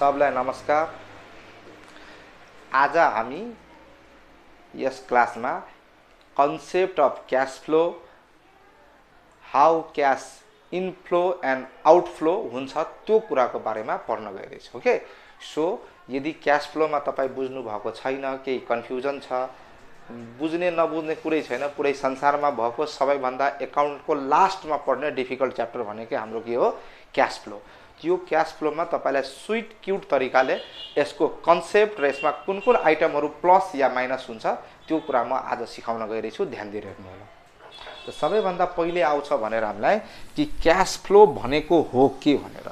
सबलाई नमस्कार। आज हामी यस क्लासमा concept of cash flow, how cash inflow and outflow हुन्छ त्यो कुराको बारेमा पढ्न गइरहेछौँ। ओके, सो यदि क्याश फ्लोमा तपाईँ बुझ्नु भएको छैन, केही कन्फ्युजन छ, बुझ्ने नबुझ्ने कुरै छैन, पुरै संसारमा भएको सबैभन्दा एकाउन्टको लास्टमा पढ्ने डिफिकल्ट च्याप्टर भनेकै हाम्रो के हो, क्याश फ्लो। यो क्याश फ्लोमा तपाईलाई स्विट क्यूट तरिकाले यसको कन्सेप्ट र यसमा कुन कुन आइटमहरू प्लस या माइनस हुन्छ त्यो कुरा म आज सिकाउन गइरहेछु, ध्यान दिएर हेर्नु होला। त सबैभन्दा पहिले आउँछ भनेर हामीलाई कि क्याश फ्लो भनेको हो के भनेर।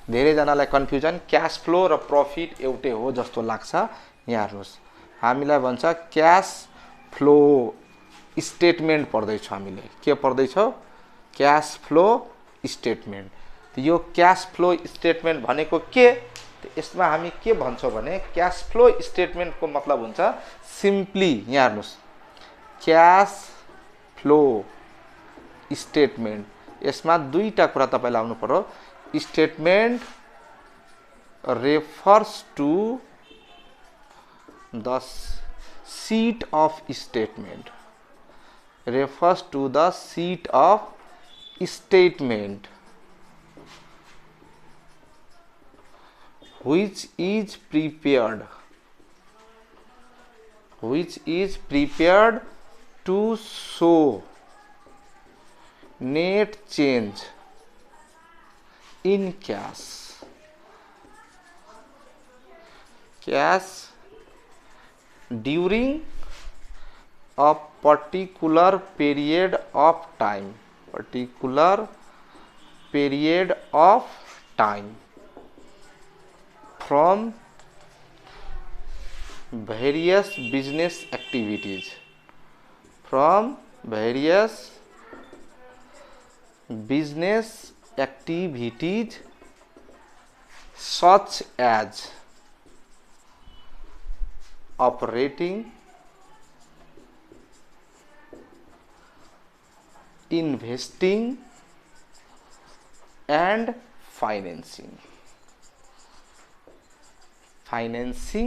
धेरैजनालाई कन्फ्युजन, क्याश फ्लो र प्रफिट एउटै हो जस्तो लाग्छ। यहाँ हेर्नुहोस्, हामीलाई भन्छ क्याश फ्लो स्टेटमेन्ट पढ्दैछौँ हामीले। के पढ्दैछौँ? Cash flow statement. यो क्याश फ्लो स्टेटमेन्ट भनेको के? यसमा हामी के भन्छौँ भने क्याश फ्लो स्टेटमेन्टको मतलब हुन्छ सिम्पली, यहाँ हेर्नुहोस्, क्याश फ्लो स्टेटमेन्ट। यसमा दुईटा कुरा तपाईलाई आउनु पर्यो। Statement refers to the sheet of statement, refers to the sheet of statement which is prepared to show net change in cash during a particular period of time, from various business activities, such as operating, investing and financing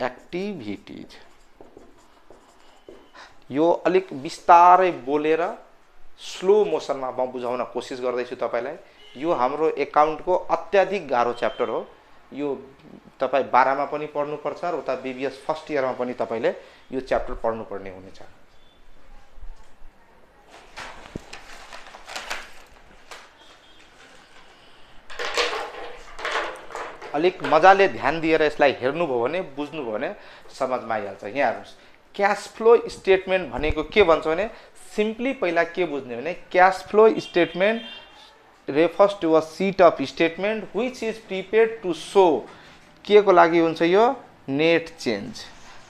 activities. यो अलिक बिस्तारै बोलेर slow मोसनमा म बुझाउन कोसिस गर्दैछु तपाईलाई। यो हाम्रो एकाउन्टको अत्याधिक गाह्रो च्याप्टर हो। यो तपाईँ 12 मा पनि पढ्नुपर्छ र उता बीबीएस फर्स्ट इयरमा पनि तपाईले यो च्याप्टर पढ्नुपर्ने हुनेछ। अलिक मजाले ध्यान दिएर यसलाई हेर्नुभयो भने, बुझ्नुभयो भने समझमा आइहाल्छ। यहाँ हेर्नुहोस्, क्याश फ्लो स्टेटमेन्ट भनेको के भन्छ भने सिम्पली पहिला के बुझ्ने भने cash flow statement refers to a sheet of statement which is prepared to show, के को लागि हुन्छ यो, नेट चेन्ज।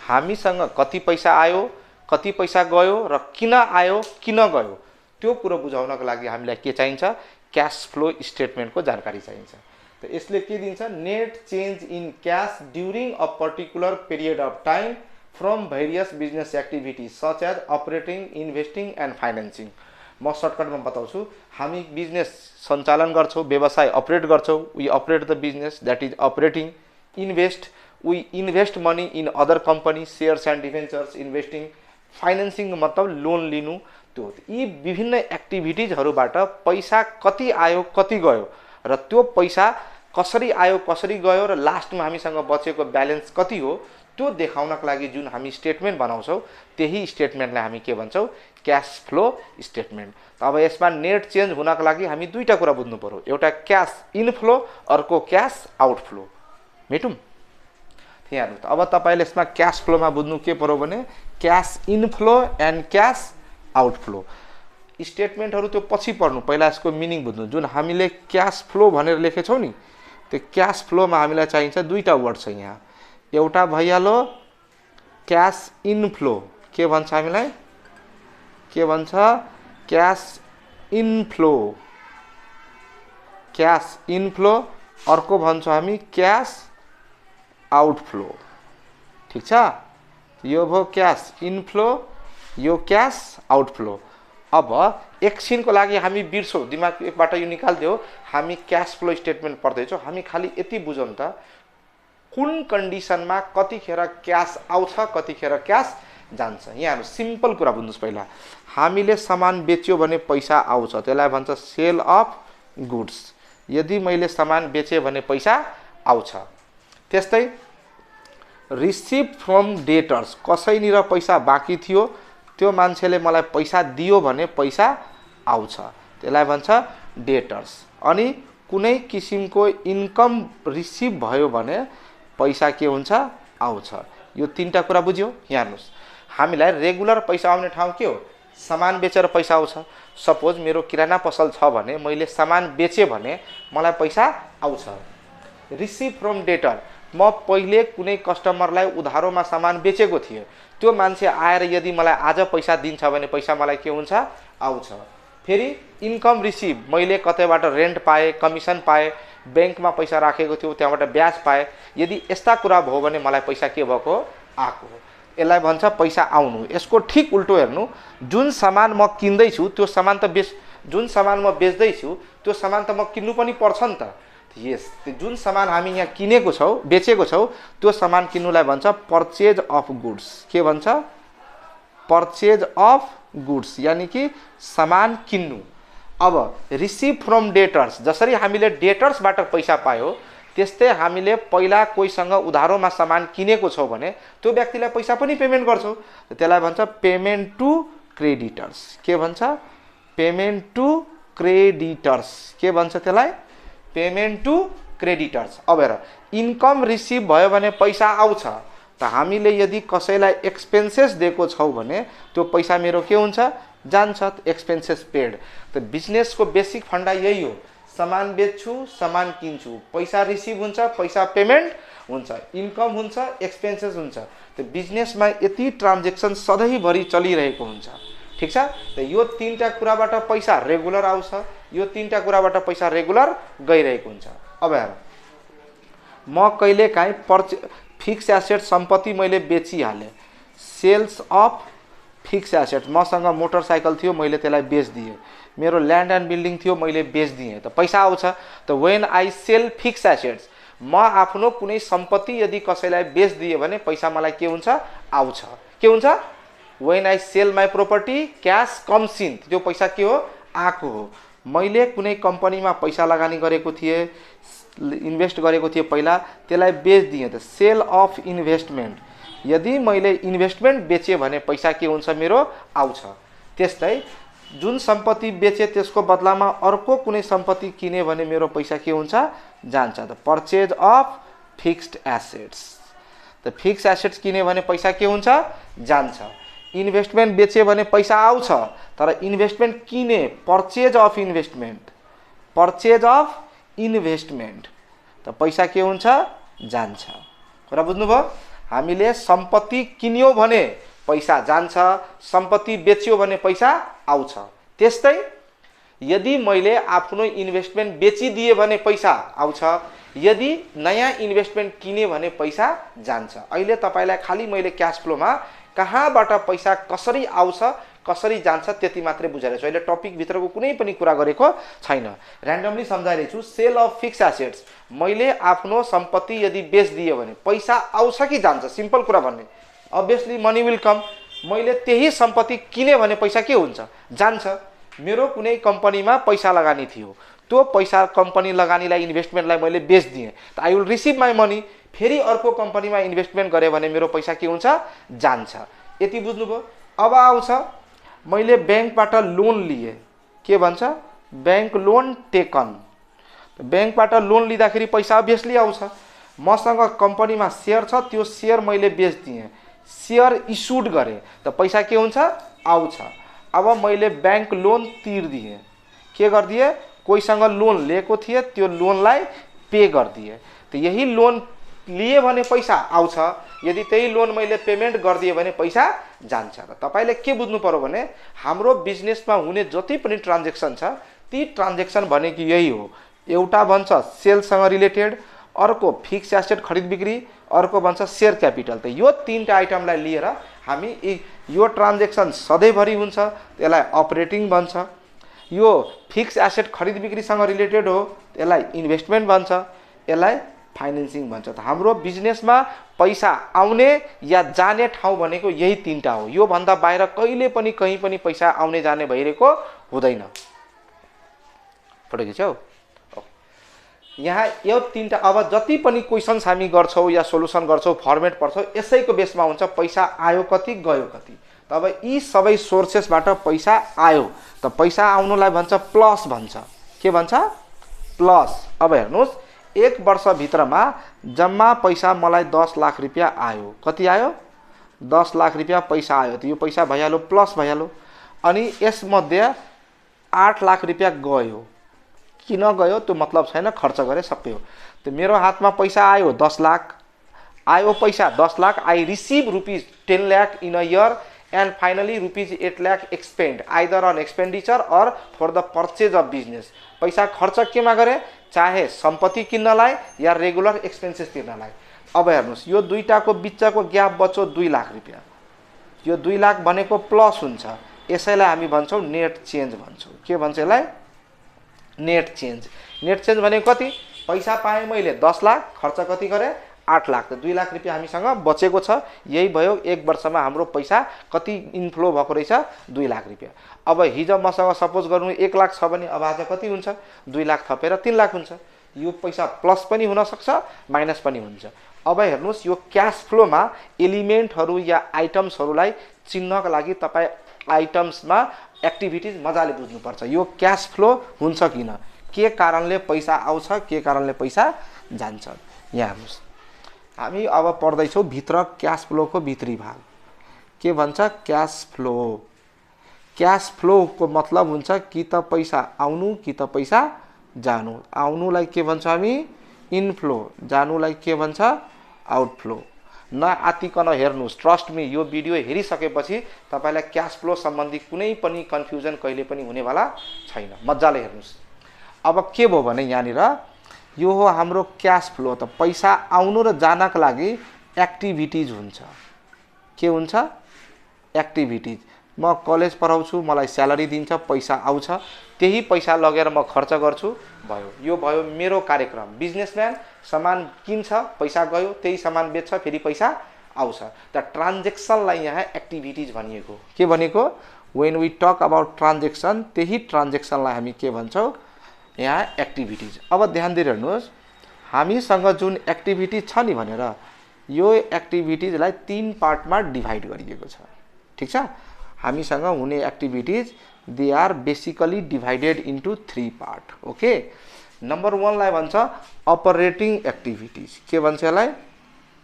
हामीसँग कति पैसा आयो, कति पैसा गयो र किन आयो, किन गयो, त्यो कुरो बुझाउनको लागि हामीलाई के चाहिन्छ, क्याश फ्लो स्टेटमेन्टको जानकारी चाहिन्छ। तो यसले के दिन्छ, net change in cash during a particular period of time from various business activities such as operating, investing and financing. म सर्टकटमा बताउँछु। हामी बिजनेस सञ्चालन गर्छौँ, व्यवसाय अपरेट गर्छौँ, we operate the business, that is operating. Invest, we invest money in other company, shares and debentures, investing. Financing मतलब loan लिनु। त्यो यी विभिन्न एक्टिभिटिजहरूबाट पैसा कति आयो, कति गयो र त्यो पैसा कसरी आयो, कसरी गयो र लास्टमा हामीसँग बचेको ब्यालेन्स कति हो, त्यो देखाउनको लागि जुन हामी स्टेटमेन्ट बनाउँछौँ त्यही स्टेटमेन्टलाई हामी के भन्छौँ, क्याश फ्लो स्टेटमेन्ट। अब यसमा नेट चेन्ज हुनको लागि हामी दुईटा कुरा बुझ्नु पर्यो, एउटा क्याश इनफ्लो, अर्को क्याश आउटफ्लो। मेटौँ? यहाँ हेर्नु त, अब तपाईले यसमा क्याश फ्लोमा बुझ्नु के पर्यो भने cash inflow and cash outflow. स्टेटमेन्टहरू त्यो पछि पढ्नु, पहिला यसको मिनिङ बुझ्नु। जुन हामीले क्याश फ्लो भनेर लेखेछौँ नि, त्यो क्याश फ्लोमा हामीलाई चाहिन्छ दुईटा वर्ड छ यहाँ। एउटा भइहाल्यो क्याश इनफ्लो, के भन्छ हामीलाई, के भन्छ, क्याश इनफ्लो, क्याश इनफ्लो। अर्को भन्छौँ हामी क्याश आउटफ्लो। ठिक छ, यो भयो क्याश इनफ्लो, यो क्याश आउटफ्लो। अब एकछिनको लागि हामी बिर्सौँ, दिमागबाट यो निकाल्दियो, हामी क्याश फ्लो स्टेटमेन्ट पढ्दैछौँ। हामी खाली यति बुझौँ त, कुन कन्डिसनमा कतिखेर क्यास आउँछ कतिखेर क्यास जान्छ। यहाँहरु सिम्पल कुरा बुझ्नुस्। पहिला हामीले सामान बेच्यो भने पैसा आउँछ, त्यसलाई भन्छ सेल अफ गुड्स। यदि मैले सामान बेचे भने पैसा आउँछ। त्यस्तै रिसिभ फ्रम डेटर्स, कसैनिर पैसा बाँकी थियो त्यो मान्छेले मलाई पैसा दियो भने पैसा आउँछ, त्यसलाई भन्छ डेटर्स। अनि कुनै किसिमको इन्कम रिसिभ भयो भने पैसा के हुन्छ आउँछ। यो तीनटा कुरा बुझ्यो। यहाँ हेर्नुस्, हामीलाई रेगुलर पैसा आउने ठाउँ के हो? सामान बेचेर पैसा आउँछ। सपोज मेरो किराना पसल छ भने मैले सामान बेचे भने मलाई पैसा आउँछ। रिसिभ फ्रम डेटर, म पहिले कुनै कस्टमरलाई उधारोमा सामान बेचेको थिएँ, त्यो मान्छे आएर यदि मलाई आज पैसा दिन्छ भने पैसा मलाई के हुन्छ आउँछ। फेरि इन्कम रिसिभ, मैले कतैबाट रेन्ट पाएँ, कमिसन पाएँ, बैंकमा पैसा राखेको थियो त्यहाँबाट ब्याज पाएँ, यदि यस्ता कुरा भयो भने मलाई पैसा के भएको आएको। यसलाई भन्छ पैसा आउनु। यसको ठीक उल्टो हेर्नु, जुन सामान म किन्दैछु त्यो सामान त जुन सामान म बेच्दैछु त्यो सामान त म किन्नु पनि पर्छ नि त। यस, जुन सामान हामी यहाँ किनेको छौँ बेचेको छौँ त्यो सामान किन्नुलाई भन्छ पर्चेज अफ गुड्स। के भन्छ? पर्चेज अफ गुड्स, यानी कि सामान किन्नु। अब रिसिभ फ्रम डेटर्स, जसरी हामीले डेटर्सबाट पैसा पायो त्यस्तै हामीले पहिला कोहीसँग उधारोमा सामान किनेको छौँ भने त्यो व्यक्तिलाई पैसा पनि पेमेन्ट गर्छौँ, त्यसलाई भन्छ पेमेन्ट टु क्रेडिटर्स। के भन्छ? Payment to creditors. के भन्छ त्यसलाई? Payment to creditors. अब हेर, इन्कम रिसिभ भयो भने पैसा आउँछ, त हामीले यदि कसैलाई एक्सपेन्सेस दिएको छौँ भने त्यो पैसा मेरो के हुन्छ जान्छ, एक्सपेन्सेस पेड। त बिजनेसको बेसिक फन्डा यही हो, सामान बेच्छु सामान किन्छु, पैसा रिसिभ हुन्छ पैसा पेमेन्ट हुन्छ, इन्कम हुन्छ एक्सपेन्सेस हुन्छ। त बिजनेसमा यति ट्रान्जेक्सन सधैँभरि चलिरहेको हुन्छ। ठिक छ? त यो तीनटा कुराबाट पैसा रेगुलर आउँछ, यो तीनटा कुराबाट पैसा रेगुलर गइरहेको हुन्छ। अब हेर, म कहिलेकाहीँ फिक्स एसेट सम्पत्ति मैले बेचिहालेँ, सेल्स अफ फिक्स एसेट। मसँग मोटरसाइकल थियो मैले त्यसलाई बेच्दिएँ, मेरो ल्यान्ड एन्ड बिल्डिङ थियो मैले बेच्दिएँ, त पैसा आउँछ। त when I sell fix assets, म आफ्नो कुनै सम्पत्ति यदि कसैलाई बेच्दिएँ भने पैसा मलाई के हुन्छ आउँछ। के हुन्छ? When I sell my property cash comes in, त्यो पैसा के हो आएको हो। मैले कुनै कम्पनीमा पैसा लगानी गरेको थिएँ, इन्भेस्ट गरेको थिएँ पहिला, त्यसलाई बेच्दिएँ, त सेल अफ इन्भेस्टमेन्ट। यदि मैले इन्भेस्टमेन्ट बेचेँ भने पैसा के हुन्छ मेरो आउँछ। त्यस्तै जुन सम्पत्ति बेचे त्यसको बदलामा अर्को कुनै सम्पत्ति किने भने मेरो पैसा के हुन्छ जान्छ। त पर्चेज अफ फिक्स्ड एसेट्स, त फिक्स एसेट्स किने भने पैसा के हुन्छ जान्छ। इन्भेस्टमेन्ट बेचे भने पैसा आउँछ, तर इन्भेस्टमेन्ट किने purchase of investment, purchase of investment, त पैसा के हुन्छ जान्छ। कुरा बुझ्नुभयो? हामीले सम्पत्ति किन्यो भने पैसा जान्छ, सम्पत्ति बेच्यो भने पैसा आउँछ। त्यस्तै यदि मैले आफ्नो इन्भेस्टमेन्ट बेचिदिए भने पैसा आउँछ, यदि नयाँ इन्भेस्टमेन्ट किने भने पैसा जान्छ। अहिले तपाईलाई खाली मैले क्याश फ्लोमा कहाँबाट पैसा कसरी आउँछ कसरी जान्छ त्यति मात्रै बुझाइरहेको छु। अहिले टपिक भित्रको कुनै पनि कुरा गरेको छैन, र्यान्डमली सम्झाइरहेको छु। सेल अफ फिक्स एसेट्स, मैले आफ्नो सम्पत्ति यदि बेच्दिए भने पैसा आउँछ कि जान्छ? सिम्पल कुरा भन्ने, अभियसली मनी विल कम। मैले त्यही सम्पत्ति किने भने पैसा के हुन्छ जान्छ। मेरो कुनै कम्पनीमा पैसा लगानी थियो, त्यो पैसा कम्पनी लगानीलाई इन्भेस्टमेन्टलाई मैले बेच्दिएँ, त I will receive my money. फेरि अर्को कम्पनीमा इन्भेस्टमेन्ट गरेँ भने मेरो पैसा के हुन्छ जान्छ। यति बुझ्नुभयो? अब आउँछ, मैले ब्याङ्कबाट लोन लिएँ, के भन्छ ब्याङ्क लोन टेकन। ब्याङ्कबाट लोन लिँदाखेरि पैसा अभियसली आउँछ। मसँग कम्पनीमा सेयर छ, त्यो सेयर मैले बेच्दिएँ, सेयर इस्युड गरेँ, त पैसा के हुन्छ आउँछ। अब मैले ब्याङ्क लोन तिर्दिएँ, के गरिदिएँ कोहीसँग लोन लिएको थिएँ त्यो लोनलाई पे गरिदिएँ, त यही लोन लिए भने पैसा आउँछ, यदि त्यही लोन मैले पेमेन्ट गरिदिएँ भने पैसा जान्छ। र तपाईले के बुझ्नु पर्यो भने हाम्रो बिजनेसमा हुने जति पनि ट्रान्जेक्सन छ ती ट्रान्जेक्सन भनेको यही हो। एउटा भन्छ सेलसँग रिलेटेड, अर्को फिक्स एसेट खरिद बिक्री, अर्को भन्छ सेयर क्यापिटल। त यो तीनटा आइटमलाई लिएर हामी यो ट्रान्जेक्सन सधैँभरि हुन्छ, त्यसलाई अपरेटिङ भन्छ। यो फिक्स एसेट खरिद बिक्रीसँग रिलेटेड हो, यसलाई इन्भेस्टमेन्ट भन्छ। यसलाई फाइनेन्सिङ भन्छ। त हाम्रो बिजनेसमा पैसा आउने या जाने ठाउँ भनेको यही तीनटा हो। यो भन्दा बाहिर कहिले पनि कहीँ पनि पैसा आउने जाने भइरहेको हुँदैन। फोटो खिच्यौ। यहाँ यो तीनटा अब जति पनि क्वेशन्स हामी गर्छौँ या सोलुसन गर्छौँ फर्मेट पढ्छौँ यसैको बेसमा हुन्छ पैसा आयो कति गयो कति। तब यी सबै सोर्सेसबाट पैसा आयो त पैसा आउनुलाई भन्छ प्लस भन्छ। के भन्छ? प्लस। अब हेर्नुहोस् 1 वर्षभित्रमा जम्मा पैसा मलाई 10 लाख रुपियाँ आयो। कति आयो? 10 लाख रुपियाँ पैसा आयो। त यो पैसा भइहाल्यो प्लस भइहाल्यो। अनि यसमध्ये 8 लाख रुपियाँ गयो। किन गयो त्यो मतलब छैन, खर्च गरे सबै हो। त मेरो हातमा पैसा आयो 10 लाख आयो पैसा 10 lakh I receive rupees 10 lakh in a year end finally rupees 8 lakh expend either on expenditure or for the purchase of business. पैसा खर्च केमा गरे? चाहे सम्पत्ति किन्नलाई या रेगुलर एक्सपेन्सेस तिर्नलाई। अब हेर्नुहोस् यो दुईटाको बिचको ग्याप बच्यो 2 लाख रुपियाँ। यो 2 लाख भनेको प्लस हुन्छ। यसैलाई हामी भन्छौँ नेट चेन्ज भन्छौँ। के भन्छ यसलाई? Net change. नेट चेन्ज भनेको कति? पैसा पाएँ मैले 10 लाख खर्च कति गरे? 8 लाख। त 2 लाख रुपियाँ हामीसँग बचेको छ। यही भयो 1 वर्षमा हाम्रो पैसा कति इन्फ्लो भएको रहेछ? 2 लाख रुपियाँ। अब हिजो मसँग सपोज गर्नु 1 लाख छ भने अब आज कति हुन्छ? 2 लाख थपेर 3 लाख हुन्छ। यो पैसा प्लस पनि हुन सक्छ माइनस पनि हुन्छ। अब हेर्नुहोस् यो क्याश फ्लोमा एलिमेन्टहरू या आइटम्सहरूलाई चिन्नको लागि तपाईँ आइटम्समा एक्टिभिटीज मजाले बुझ्नुपर्छ। यो क्याश फ्लो हुन्छ किन, के कारणले पैसा आउँछ, के कारणले पैसा जान्छ। यहाँ हेर्नुहोस् हामी अब पढ्दैछौँ भित्र क्याश फ्लोको भित्री भाग। के भन्छ? Cash flow. क्याश फ्लोको मतलब हुन्छ कि त पैसा आउनु कि त पैसा जानु। आउनुलाई के भन्छ हामी? इनफ्लो। जानुलाई के भन्छ? आउटफ्लो। नआतिकन हेर्नुहोस्, ट्रस्ट मी यो भिडियो हेरिसकेपछि तपाईलाई क्याश फ्लो सम्बन्धी कुनै पनि कन्फ्युजन कहिले पनि हुनेवाला छैन। मजाले हेर्नुहोस्। अब के भयो भने यहाँनिर यो हो हाम्रो क्याश फ्लो। त पैसा आउनु र जानका लागि एक्टिभिटीज हुन्छ। के हुन्छ? एक्टिभिटीज। म कलेज पढाउँछु, मलाई स्यालेरी दिन्छ, पैसा आउँछ, त्यही पैसा लगेर म खर्च गर्छु, भयो। यो भयो मेरो कार्यक्रम। बिजनेसम्यान सामान किन्छ, पैसा गयो, त्यही सामान बेच्छ, फेरि पैसा आउँछ। त ट्रान्जेक्सनलाई यहाँ एक्टिभिटीज भनिएको। के भनेको? When we talk about transaction, त्यही ट्रान्जेक्सनलाई हामी के भन्छौँ? यहाँ एक्टिभिटीज। अब ध्यान दिएर हेर्नुहोस् हामीसँग जुन एक्टिभिटीज छ नि भनेर यो एक्टिभिटीजलाई 3 पार्टमा डिभाइड गरिएको छ। ठिक छ? हामीसँग हुने activities they are basically divided into 3 part. Okay. Number 1 लाई भन्छ अपरेटिङ एक्टिभिटीज। के भन्छ यसलाई?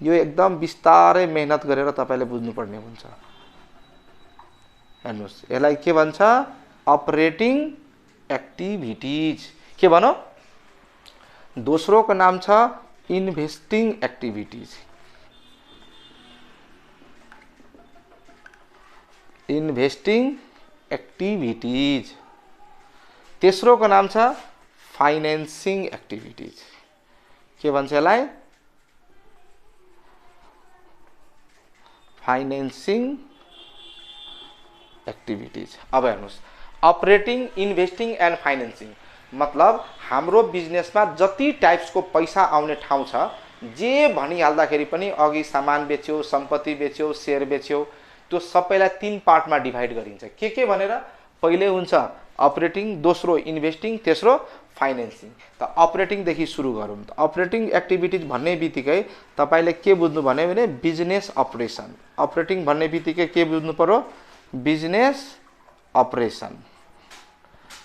यो एकदम बिस्तारै मेहनत गरेर तपाईले बुझ्नुपर्ने हुन्छ। हेर्नुहोस् यसलाई के भन्छ? Operating activities. के भनौँ? दोस्रो को नाम छ इन्भेस्टिङ एक्टिभिटीज। Investing activities. तेस्रो को नाम छ फाइनेन्सिङ एक्टिभिटीज। के भन्छ यसलाई? Financing activities. अब हेर्नुहोस् अपरेटिङ, इन्भेस्टिङ एन्ड फाइनेन्सिङ मतलब हाम्रो बिजनेसमा जति टाइप्सको पैसा आउने ठाउँ छ जे भनिहाल्दाखेरि पनि अघि सामान बेच्यो, सम्पत्ति बेच्यो, सेयर बेच्यो, त्यो सबैलाई 3 पार्टमा डिभाइड गरिन्छ। के भनेर? पहिले हुन्छ अपरेटिङ, दोस्रो इन्भेस्टिङ, तेस्रो फाइनेन्सिङ। त अपरेटिङदेखि सुरु गरौँ। त अपरेटिङ एक्टिभिटीज भन्ने बित्तिकै तपाईले के बुझ्नु भने बिजनेस अपरेसन। अपरेटिङ भन्ने बित्तिकै के बुझ्नु पर्यो? Business operation.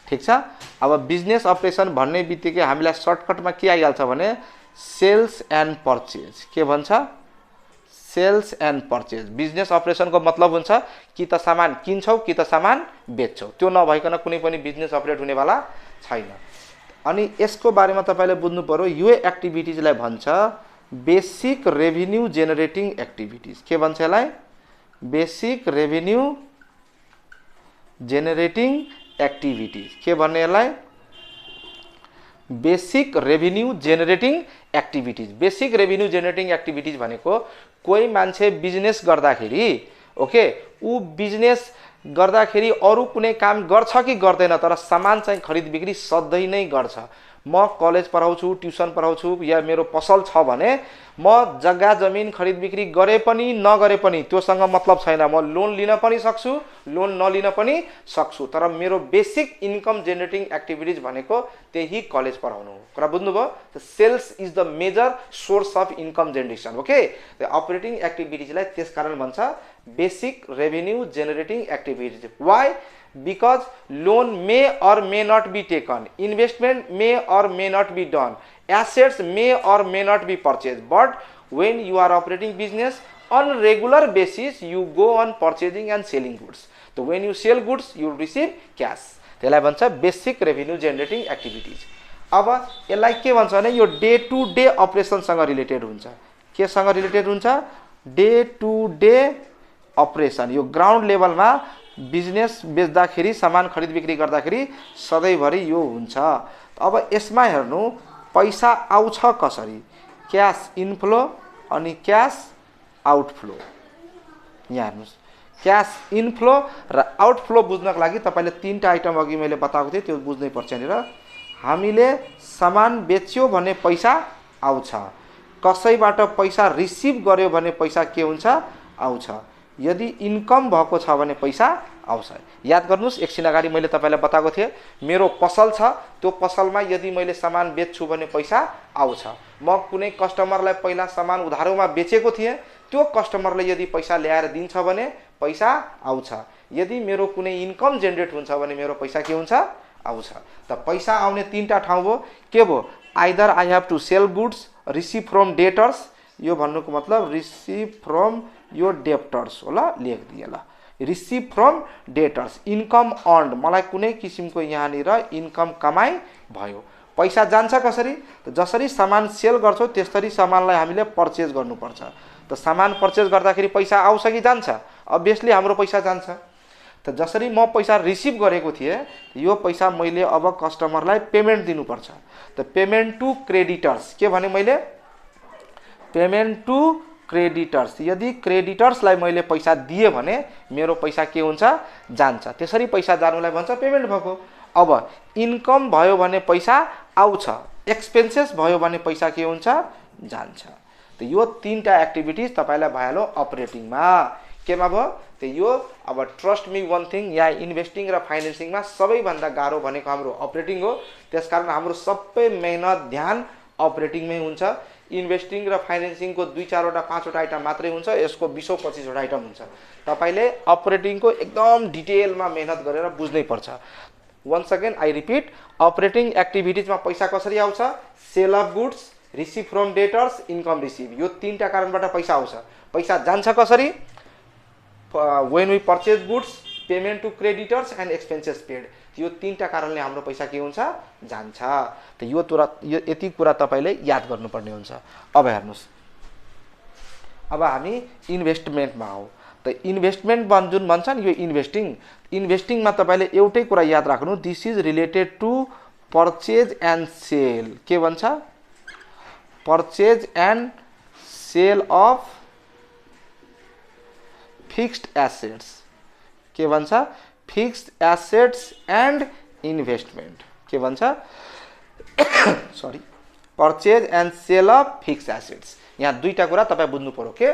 ठिक छ? अब बिजनेस अपरेसन भन्ने बित्तिकै हामीलाई सर्टकटमा के आइहाल्छ भने सेल्स एन्ड पर्चेज। के भन्छ? Sales and purchase. बिजनेस अपरेसनको मतलब हुन्छ कि त सामान किन्छौ कि त सामान बेच्छौ। त्यो नभइकन कुनै पनि बिजनेस अपरेट हुनेवाला छैन। अनि यसको बारेमा तपाईले बुझ्नु पर्यो यो एक्टिभिटीजलाई भन्छ बेसिक रेभिन्यू जेनेरेटिङ एक्टिभिटीज। के भन्छ यसलाई? Basic revenue generating activities. के भन्ने यसलाई? Basic revenue generating activities. Basic revenue generating activities भनेको कोही मान्छे बिजनेस गर्दाखेरि ओके ऊ बिजनेस गर्दाखेरि अरू कुनै काम गर्छ कि गर्दैन, तर सामान चाहिँ खरिद बिक्री सधैँ नै गर्छ। म कलेज पढाउँछु, ट्युसन पढाउँछु या मेरो पसल छ भने म जग्गा जमिन खरिद बिक्री गरे पनि नगरे पनि त्योसँग मतलब छैन। म लोन लिन पनि सक्छु, लोन नलिन पनि सक्छु, तर मेरो बेसिक इन्कम जेनेरेटिङ एक्टिभिटिज भनेको त्यही कलेज पढाउनु हो। कुरा बुझ्नुभयो? Sales is the major source of income generation. Okay, operating एक्टिभिटिजलाई त्यसकारण भन्छ basic revenue generating activities. Why? Because loan may or may not be taken, investment may or may not be done, assets may or may not be purchased, but when you are operating business on regular basis you go on purchasing and selling goods. So when you sell goods you receive cash. त्यसलाई भन्छ basic revenue generating activities. अब यसलाई के भन्छ भने यो day to day अपरेसनसँग related हुन्छ। केसँग रिलेटेड हुन्छ? Day to day operation. यो ग्राउन्ड लेभलमा बिजनेस बेच्दाखेरि, सामान खरिद बिक्री गर्दाखेरि सधैँभरि यो हुन्छ। अब यसमा हेर्नु पैसा आउँछ कसरी, क्यास इनफ्लो अनि क्यास आउटफ्लो। यहाँ हेर्नुहोस्, क्यास इनफ्लो र आउटफ्लो बुझ्नको लागि तपाईँले तीनटा आइटम अघि मैले बताएको थिएँ, त्यो बुझ्नै पर्छ। यहाँनिर हामीले सामान बेच्यो भने पैसा आउँछ, कसैबाट पैसा रिसिभ गर्यो भने पैसा के हुन्छ? आउँछ। यदि इन्कम भएको छ भने पैसा आउँछ। याद गर्नुहोस्, एकछिन अगाडि मैले तपाईँलाई बताएको थिएँ मेरो पसल छ, त्यो पसलमा यदि मैले सामान बेच्छु भने पैसा आउँछ। म कुनै कस्टमरलाई पहिला सामान उधारोमा बेचेको थिएँ, त्यो कस्टमरले यदि पैसा ल्याएर दिन्छ भने पैसा आउँछ। यदि मेरो कुनै इन्कम जेनेरेट हुन्छ भने मेरो पैसा के हुन्छ? आउँछ। त पैसा आउने तीनटा ठाउँ भयो। के भयो? Either I have to sell goods, receive from debtors, यो भन्नुको मतलब रिसिभ फ्रम यो डेप्टर्स होला, लेख दिए ल, receive from debtors. Income earned, मलाई कुनै किसिमको यहाँनिर इन्कम कमाइ भयो। पैसा जान्छ कसरी? त जसरी सामान सेल गर्छौँ त्यसरी सामानलाई हामीले पर्चेज गर्नुपर्छ। त सामान पर्चेज गर्दाखेरि पैसा आउँछ कि जान्छ? अभियसली हाम्रो पैसा जान्छ। त जसरी म पैसा रिसिभ गरेको थिएँ, यो पैसा मैले अब कस्टमरलाई पेमेन्ट दिनुपर्छ। त पेमेन्ट टु क्रेडिटर्स, के भने मैले? Payment to creditors. यदि क्रेडिटर्सलाई मैले पैसा दिए भने मेरो पैसा के हुन्छ? जान्छ। त्यसरी पैसा जानुलाई भन्छ पेमेन्ट भएको। अब इन्कम भयो भने पैसा आउँछ, एक्सपेन्सेस भयो भने पैसा के हुन्छ? जान्छ। त यो तीनटा एक्टिभिटिज तपाईँलाई भइहाल्यो अपरेटिङमा। केमा भयो? त यो अब ट्रस्ट मी वान थिङ, या इन्भेस्टिङ र फाइनेन्सिङमा सबैभन्दा गाह्रो भनेको हाम्रो अपरेटिङ हो। त्यसकारण हाम्रो सबै मेहनत ध्यान अपरेटिङमै हुन्छ। इन्भेस्टिङ र फाइनेन्सिङको 2-4वटा 5वटा आइटम मात्रै हुन्छ, यसको 20-25वटा आइटम हुन्छ। तपाईँले अपरेटिङको एकदम डिटेलमा मेहनत गरेर बुझ्नै पर्छ। Once again I repeat, operating एक्टिभिटिजमा पैसा कसरी आउँछ? Sale of goods, receive from debtors, income receive. यो तीनटा कारणबाट पैसा आउँछ। पैसा जान्छ कसरी? when we purchase goods, payment to creditors and expenses paid। यो तीनटा कारणले हाम्रो पैसा के हुन्छ? जान्छ। त यो यति कुरा तपाईँले याद गर्नुपर्ने हुन्छ। अब हेर्नुहोस्, अब हामी इन्भेस्टमेन्टमा हौ। त इन्भेस्टमेन्ट जुन भन्छ नि, यो इन्भेस्टिङमा तपाईँले एउटै कुरा याद राख्नु, this is related to purchase and sale. के भन्छ? Purchase and sale of fixed assets. के भन्छ? Fixed assets and investment. के भन्छ? Sorry, purchase and sale of fixed assets. यहाँ दुईटा कुरा तपाईँ बुझ्नु पर्यो। के?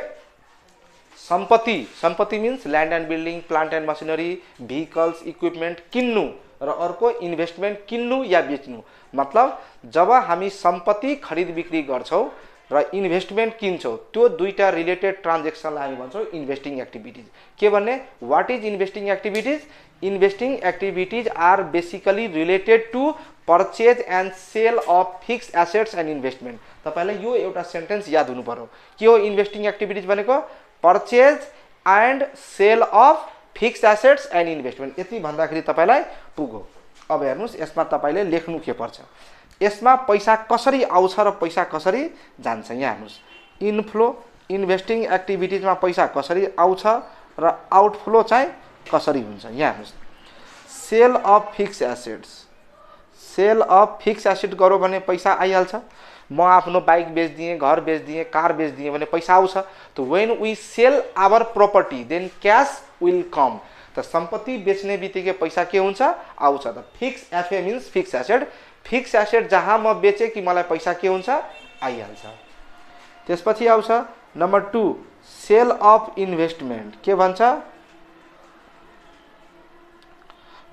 सम्पत्ति means land and building, plant and machinery, vehicles, equipment किन्नु, र अर्को इन्भेस्टमेन्ट किन्नु या बेच्नु। मतलब जब हामी सम्पत्ति खरिद बिक्री गर्छौँ र इन्भेस्टमेन्ट किन्छौँ, त्यो दुईटा रिलेटेड ट्रान्जेक्सनलाई हामी भन्छौँ इन्भेस्टिङ एक्टिभिटिज। के भन्ने? What is investing activities? Investing activities are basically related to purchase and sale of fixed assets and investment. तपाईँलाई यो एउटा सेन्टेन्स याद हुनु पर्यो। के हो इन्भेस्टिङ एक्टिभिटिज भनेको? Purchase and sale of fixed assets and investment. यति भन्दाखेरि तपाईँलाई पुग्यो। अब हेर्नुहोस्, यसमा तपाईँले लेख्नु के पर्छ? यसमा पैसा कसरी आउँछ र पैसा कसरी जान्छ। यहाँ हेर्नुहोस्, इनफ्लो इन्भेस्टिङ एक्टिभिटिजमा पैसा कसरी आउँछ र आउटफ्लो चाहिँ कसरी हुन्छ। यहाँ हेर्नुहोस्, sale of fixed assets, sale of fix asset गऱ्यो भने पैसा आइहाल्छ। म आफ्नो बाइक बेच्दिएँ, घर बेच्दिएँ, कार बेच्दिएँ भने पैसा आउँछ। त when we sell our property then cash will come. त सम्पत्ति बेच्ने बित्तिकै पैसा के हुन्छ? आउँछ। त fix FA means fix asset. Fix asset जहाँ म बेचेँ कि मलाई पैसा के हुन्छ? आइहाल्छ। त्यसपछि आउँछ नम्बर 2 सेल अफ इन्भेस्टमेन्ट। के भन्छ?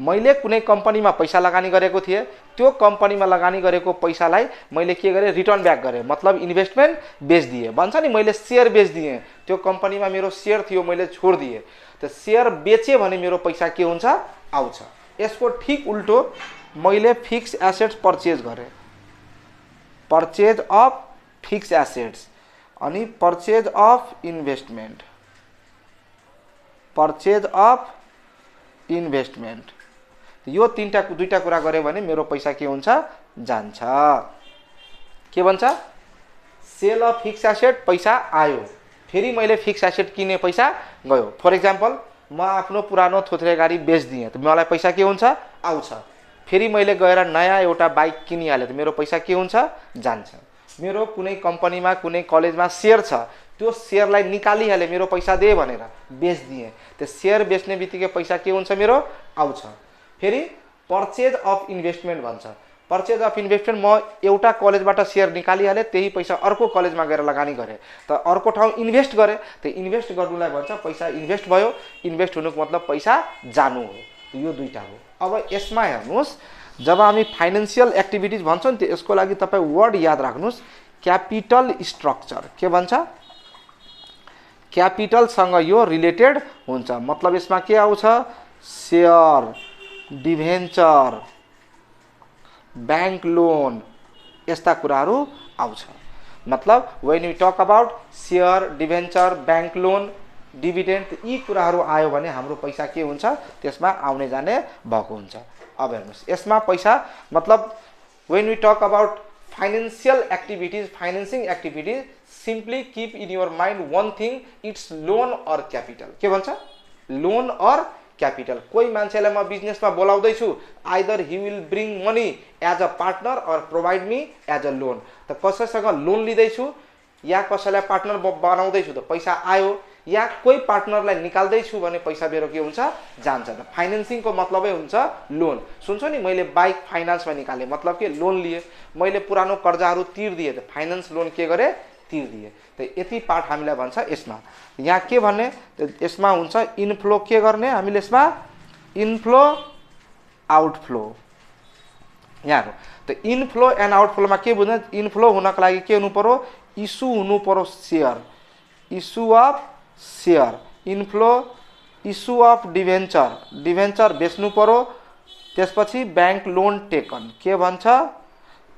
मैले कुनै कम्पनीमा पैसा लगानी गरेको थिएँ, त्यो कम्पनीमा लगानी गरेको पैसालाई मैले के गरेँ? रिटर्न ब्याक गरेँ, मतलब इन्भेस्टमेन्ट बेच्दिएँ। भन्छ नि मैले सेयर बेच्दिएँ, त्यो कम्पनीमा मेरो सेयर थियो मैले छोडिदिएँ। त सेयर बेचेँ भने मेरो पैसा के हुन्छ? आउँछ। यसको ठीक उल्टो मैले फिक्स एसेट्स परचेज गरेँ, परचेज अफ फिक्स एसेट्स अनि purchase of investment, purchase of investment. यो दुईटा कुरा गरे भने मेरो पैसा के हुन्छ? जान्छ। के भन्छ? सेल अफ फिक्स एसेट पैसा आयो, फेरि मैले फिक्स एसेट किने पैसा गयो। फर इक्जाम्पल म आफ्नो पुरानो थोत्रे गाडी बेच्दिएँ त मलाई पैसा के हुन्छ? आउँछ। फेरि मैले गएर नयाँ एउटा बाइक किनिहालेँ त मेरो पैसा के हुन्छ? जान्छ। मेरो कुनै कम्पनीमा कुनै कलेजमा सेयर छ, त्यो सेयरलाई निकालिहालेँ मेरो पैसा दे भनेर बेच्दिएँ, त्यो सेयर बेच्ने बित्तिकै पैसा के हुन्छ? मेरो आउँछ। फेरि परचेज अफ इन्भेस्टमेन्ट भन्छ। परचेज अफ इन्भेस्टमेन्ट म एउटा कलेजबाट सेयर निकालिहालेँ, त्यही पैसा अर्को कलेजमा गएर लगानी गरेँ, त अर्को ठाउँ इन्भेस्ट गरेँ, त इन्भेस्ट गर्नुलाई भन्छ पैसा इन्भेस्ट भयो। इन्भेस्ट हुनुको मतलब पैसा जानु हो। यो दुईटा हो। अब यसमा हेर्नुहोस्, जब हामी फाइनेन्सियल एक्टिभिटिज भन्छौँ नि यसको लागि तपाईँ वर्ड याद राख्नुहोस्, क्यापिटल स्ट्रक्चर। के भन्छ? क्यापिटलसँग यो रिलेटेड हुन्छ। मतलब यसमा के आउँछ? सेयर, डिभेन्चर, बैंक लोन, यस्ता कुराहरू आउँछ। मतलब when we talk about share, debenture, bank loan, dividend, यी कुराहरू आयो भने हाम्रो पैसा के हुन्छ? त्यसमा आउने जाने भएको हुन्छ। अब हेर्नुहोस्, यसमा पैसा मतलब when we talk about financial activities, financing activities, simply keep in your mind one thing, it's loan or capital. के भन्छ? Loan or capital. कोही मान्छेलाई म बिजनेसमा बोलाउँदैछु, either he will bring money as a partner or provide me as a loan. त कसैसँग loan लिँदैछु या कसैलाई पार्टनर बनाउँदैछु त पैसा आयो, या कोही पार्टनरलाई निकाल्दैछु भने पैसा मेरो के हुन्छ? जान्छ। त फाइनेन्सिङको मतलबै हुन्छ लोन। सुन्छौ नि मैले बाइक फाइनेन्समा निकालेँ, मतलब के? लोन लिएँ। मैले पुरानो कर्जाहरू तिर्दिएँ, त फाइनेन्स लोन के गरेँ? तिर्दिएँ। त यति पार्ट हामीलाई भन्छ यसमा। यहाँ के भन्ने? यसमा हुन्छ इनफ्लो के गर्ने हामीले? यसमा इनफ्लो आउटफ्लो। यहाँ त इनफ्लो एन्ड आउटफ्लोमा के बुझ्ने? इनफ्लो हुनको लागि के हुनु पर्यो? इस्यु हुनु पर्यो share, issue of share. Inflow issue of debenture, debenture बेच्नु पर्यो। त्यसपछि बैंक लोन टेकन। के भन्छ?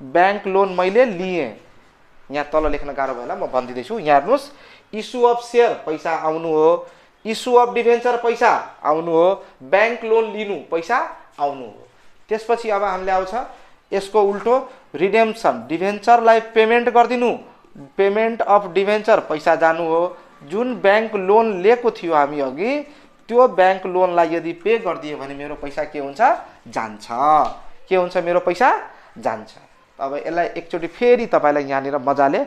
बैंक लोन मैले लिएँ। यहाँ तल लेख्न गाह्रो भयो होला, म भनिदिँदैछु। यहाँ हेर्नुहोस्, इस्यु अफ सेयर पैसा आउनु हो, इस्यु अफ डिभेन्चर पैसा आउनु हो, बैंक लोन लिनु पैसा आउनु हो। त्यसपछि अब हामीले आउँछ यसको उल्टो रिडेम्पसन। डिभेन्चरलाई पेमेन्ट गरिदिनु, पेमेन्ट अफ डिभेन्चर पैसा जानु हो। जुन बैंक लोन लिएको थियो हामी अघि, त्यो बैंक लोनलाई यदि पे गरिदियो भने मेरो पैसा के हुन्छ? जान्छ। के हुन्छ? मेरो पैसा जान्छ। अब यसलाई एकचोटि फेरि तपाईँलाई यहाँनिर मजाले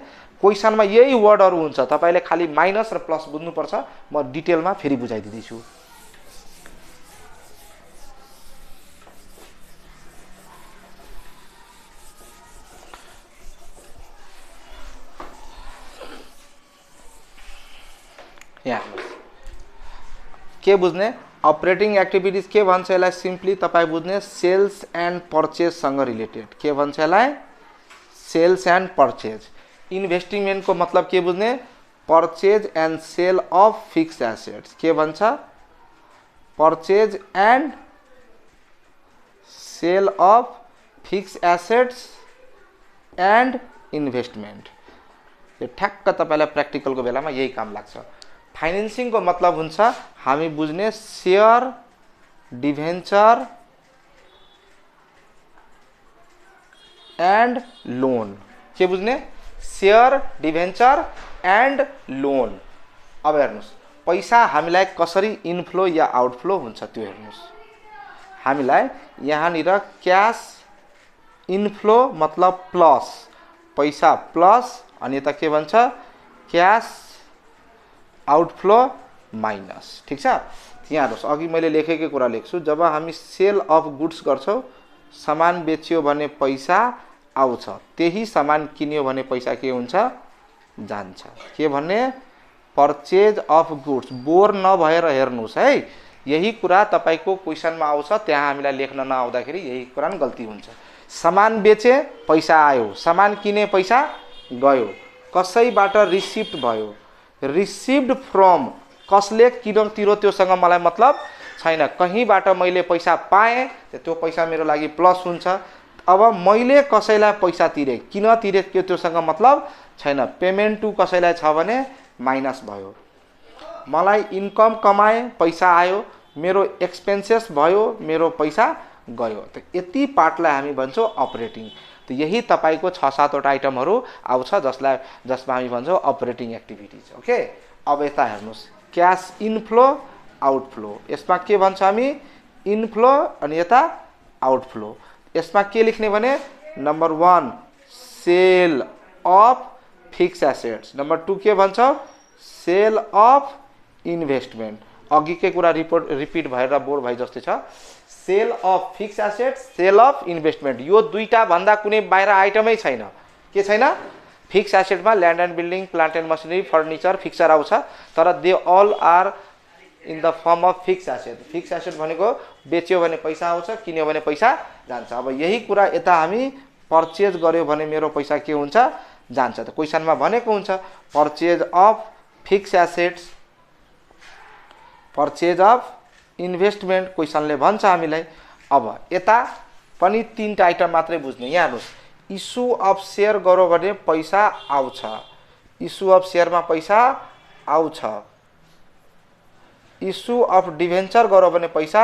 क्वेसनमा यही वर्डहरू हुन्छ, तपाईँले खालि माइनस र प्लस बुझ्नुपर्छ। म डिटेलमा फेरि बुझाइदिँदैछु। यहाँ के बुझ्ने? अपरेटिङ एक्टिभिटिज के भन्छ यसलाई? सिम्पली तपाईँ बुझ्ने सेल्स एन्ड पर्चेजसँग रिलेटेड। के भन्छ यसलाई? Sales and purchase. इन्भेस्टिमेन्टको मतलब के बुझ्ने? Purchase and sale of fix assets. के भन्छ? Purchase and sale of fix assets and investment. यो ठ्याक्क तपाईँलाई प्र्याक्टिकलको बेलामा यही काम लाग्छ। फाइनेन्सिङको मतलब हुन्छ हामी बुझ्ने सेयर, डिभेन्चर एन्ड लोन। के बुझ्ने? Share, debenture and loan. अब हेर्नुहोस्, पैसा हामीलाई कसरी इनफ्लो या आउटफ्लो हुन्छ त्यो हेर्नुहोस्। हामीलाई यहाँनिर क्यास इन्फ्लो मतलब प्लस पैसा प्लस अनि यता के भन्छ क्यास आउटफ्लो माइनस। ठिक छ, यहाँ हेर्नुहोस् अघि मैले लेखेकै कुरा लेख्छु। जब हामी सेल अफ गुड्स गर्छौँ, सामान बेच्यो भने पैसा आउँछ, त्यही सामान किन्यो भने पैसा के हुन्छ जान्छ। के भन्ने पर्चेज अफ गुड्स, बोर नभएर हेर्नुहोस् है, यही कुरा तपाईको क्वेसनमा आउँछ, त्यहाँ हामीलाई लेख्न नआउँदाखेरि यही कुरा नि गल्ती हुन्छ। सामान बेचे पैसा आयो, सामान किने पैसा गयो, कसैबाट रिसिप्ट भयो, रिसिप्ड फ्रम कसले किन तिरो त्योसँग मलाई मतलब छैन, कहीँबाट मैले पैसा पाएँ त्यो पैसा मेरो लागि प्लस हुन्छ। अब मैले कसैलाई पैसा तिरे, किन तिरे त्योसँग मतलब छैन, पेमेन्ट टु कसैलाई छ भने माइनस भयो। मलाई इन्कम कमाएँ पैसा आयो, मेरो एक्सपेन्सेस भयो मेरो पैसा गयो। त यति पार्टलाई हामी भन्छौँ अपरेटिङ। त यही तपाईको 6-7 वटा आइटमहरू आउँछ जसमा हामी भन्छौँ अपरेटिङ एक्टिभिटिज। ओके, अब यता हेर्नुहोस् क्यास इनफ्लो आउटफ्लो, यसमा के भन्छ हामी इनफ्लो अनि यता आउटफ्लो। यसमा के लेख्ने भने number 1 sale of fix assets, number 2 के भन्छ सेल अफ इन्भेस्टमेन्ट। अघिकै कुरा रिपिट भएर बोर भए जस्तै छ। Sale of fix assets, sale of investment, यो दुईटा भन्दा कुनै बाहिर आइटमै छैन। के छैन, फिक्स एसेटमा land and building, plant and machinery, furniture, fixture आउँछ, तर they all are in the form of fix asset. Fix asset भनेको बेच्यो भने पैसा आउँछ, किन्यो भने पैसा जान्छ। अब यही कुरा यता हामी पर्चेज गर्यो भने मेरो पैसा के हुन्छ जान्छ। त क्वेसनमा भनेको हुन्छ purchase of fix assets, purchase of investment क्वेसनले भन्छ हामीलाई। अब यता पनि 3टा आइटम मात्रै बुझ्ने। यहाँ हेर्नुहोस् इस्यु अफ सेयर गर्यो भने पैसा आउँछ, इस्यु अफ सेयरमा पैसा आउँछ, इस्यु अफ डिभेन्चर गर्यो भने पैसा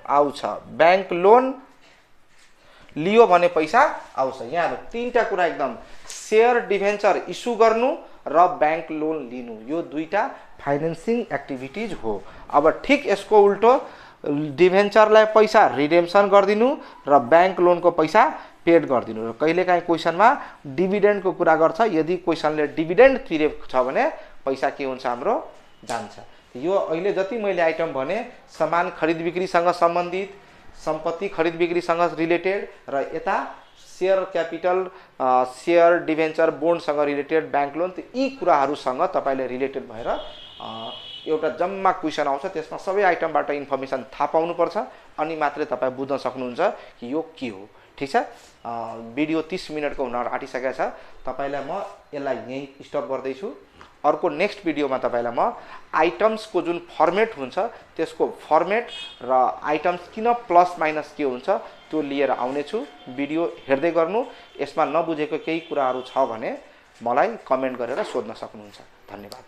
आउँछ, ब्याङ्क लोन लियो भने पैसा आउँछ। यहाँ हेर्नु 3टा कुरा एकदम, सेयर डिभेन्चर इस्यु गर्नु र ब्याङ्क लोन लिनु, यो दुईटा फाइनेन्सिङ एक्टिभिटिज हो। अब ठिक यसको उल्टो डिभेन्चरलाई पैसा रिडेम्सन गरिदिनु र ब्याङ्क लोनको पैसा पेड गरिदिनु। र कहिलेकाहीँ क्वेसनमा डिभिडेन्डको कुरा गर्छ, यदि क्वेसनले डिभिडेन्ड तिरेको छ भने पैसा के हुन्छ हाम्रो जान्छ। यो अहिले जति मैले आइटम भने सामान खरिद बिक्रीसँग सम्बन्धित, सम्पत्ति खरिद बिक्रीसँग रिलेटेड र यता सेयर क्यापिटल, सेयर डिभेन्चर बोन्डसँग रिलेटेड, ब्याङ्क लोन, यी कुराहरूसँग तपाईले रिलेटेड भएर एउटा जम्मा क्वेसन आउँछ। त्यसमा सबै आइटमबाट इन्फर्मेसन थाहा पाउनुपर्छ अनि मात्रै तपाईँ बुझ्न सक्नुहुन्छ कि यो के हो। ठिक छ, भिडियो 30 मिनटको हुन आँटिसकेको छ। तपाईलाई म यसलाई यहीँ स्टप गर्दैछु। अर्को नेक्स्ट भिडियोमा तपाईलाई म आइटम्सको जुन फर्मेट हुन्छ त्यसको फर्मेट र आइटम्स किन प्लस माइनस के हुन्छ त्यो लिएर आउने छु। भिडियो हेर्दै गर्नु। यसमा नबुझेको केही कुराहरू छ भने मलाई कमेन्ट गरेर सोध्न सक्नुहुन्छ। धन्यवाद।